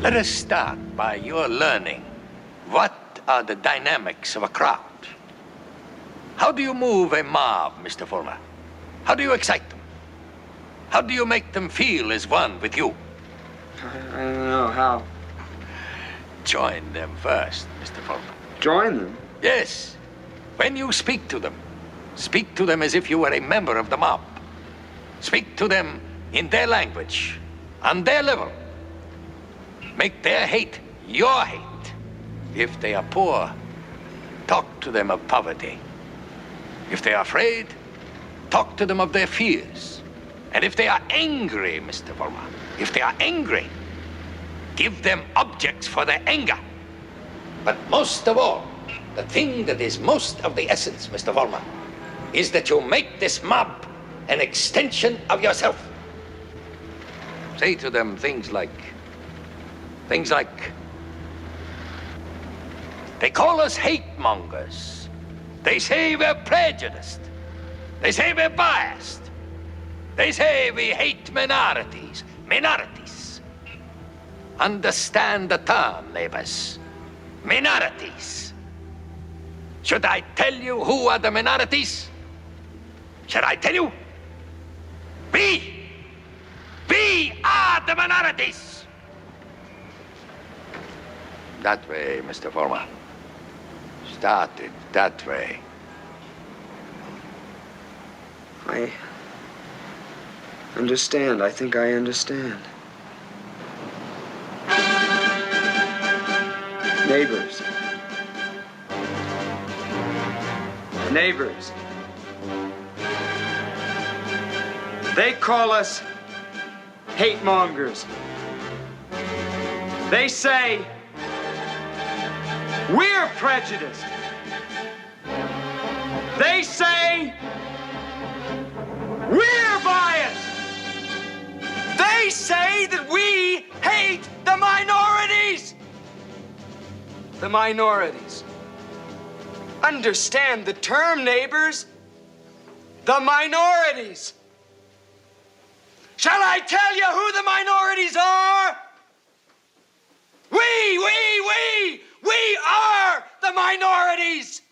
Let us start by your learning what are the dynamics of a crowd. How do you move a mob, Mr. Fulmer? How do you excite them? How do you make them feel as one with you? I don't know how. Join them first, Mr. Fulmer. Join them? Yes. When you speak to them as if you were a member of the mob. Speak to them in their language, on their level. Make their hate your hate. If they are poor, talk to them of poverty. If they are afraid, talk to them of their fears. And if they are angry, Mr. Fulmer, if they are angry, give them objects for their anger. But most of all, the thing that is most of the essence, Mr. Fulmer, is that you make this mob an extension of yourself. Say to them things like, they call us hate-mongers. They say we're prejudiced. They say we're biased. They say we hate minorities. Minorities. Understand the term, neighbors. Minorities. Should I tell you who are the minorities? Should I tell you? We are the minorities. That way, Mr. Fulmer. Start it that way. I understand. I think I understand. Neighbors. Neighbors. They call us hate-mongers. They say we're prejudiced. They say we're biased. They say that we hate the minorities. The minorities. Understand the term, neighbors. The minorities. Shall I tell you who the minorities are? We are the minorities.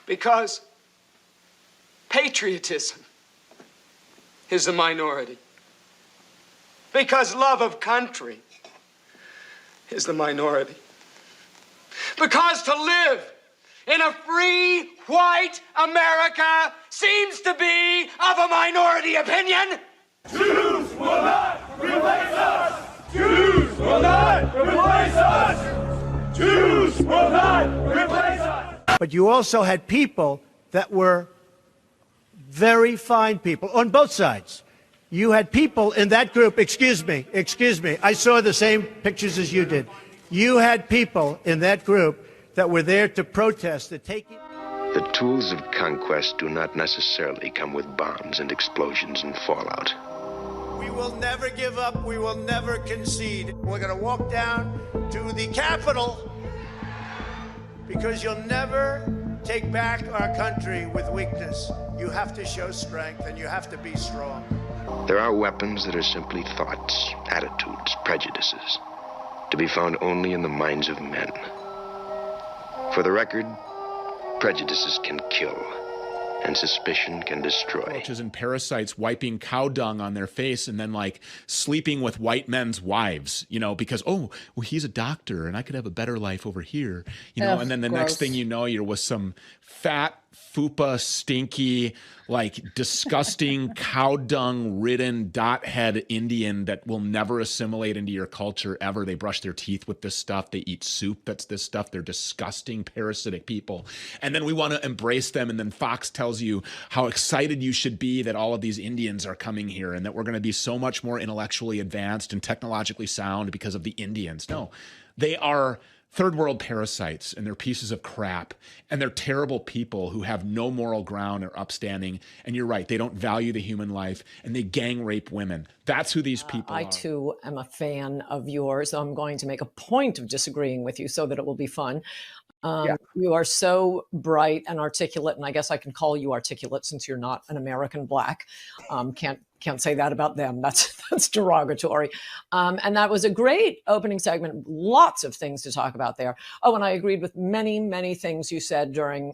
Because patriotism is the minority. Because love of country is the minority. Because to live in a free, white America seems to be of a minority opinion. Jews will not replace us! Jews will not replace us! Jews will not replace us! But you also had people that were very fine people on both sides. You had people in that group, excuse me, I saw the same pictures as you did. You had people in that group that were there to protest, to take it. The tools of conquest do not necessarily come with bombs and explosions and fallout. We will never give up. We will never concede. We're going to walk down to the Capitol because you'll never take back our country with weakness. You have to show strength and you have to be strong. There are weapons that are simply thoughts, attitudes, prejudices, to be found only in the minds of men. For the record, prejudices can kill, and suspicion can destroy. Roaches and parasites wiping cow dung on their face and then like sleeping with white men's wives, you know, because, oh, well, he's a doctor and I could have a better life over here, you know, and then the next thing you know, you're with some fat, fupa, stinky, like disgusting cow dung ridden dot head Indian that will never assimilate into your culture ever. They brush their teeth with this stuff. They eat soup that's this stuff. They're disgusting, parasitic people. And then we want to embrace them. And then Fox tells you how excited you should be that all of these Indians are coming here and that we're going to be so much more intellectually advanced and technologically sound because of the Indians. No, they are third world parasites, and they're pieces of crap, and they're terrible people who have no moral ground or upstanding. And you're right, they don't value the human life, and they gang rape women. That's who these people are. I too am a fan of yours. I'm going to make a point of disagreeing with you so that it will be fun. You are so bright and articulate, and I guess I can call you articulate since you're not an American black. Can't can't say that about them. That's derogatory. And that was a great opening segment. Lots of things to talk about there. Oh, and I agreed with many, many things you said during,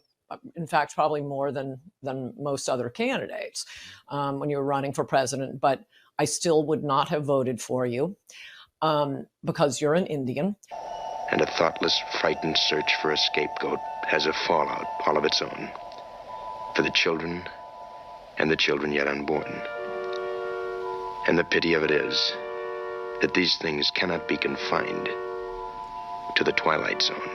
in fact, probably more than most other candidates when you were running for president. But I still would not have voted for you because you're an Indian. And a thoughtless, frightened search for a scapegoat has a fallout all of its own for the children and the children yet unborn. And the pity of it is that these things cannot be confined to the Twilight Zone.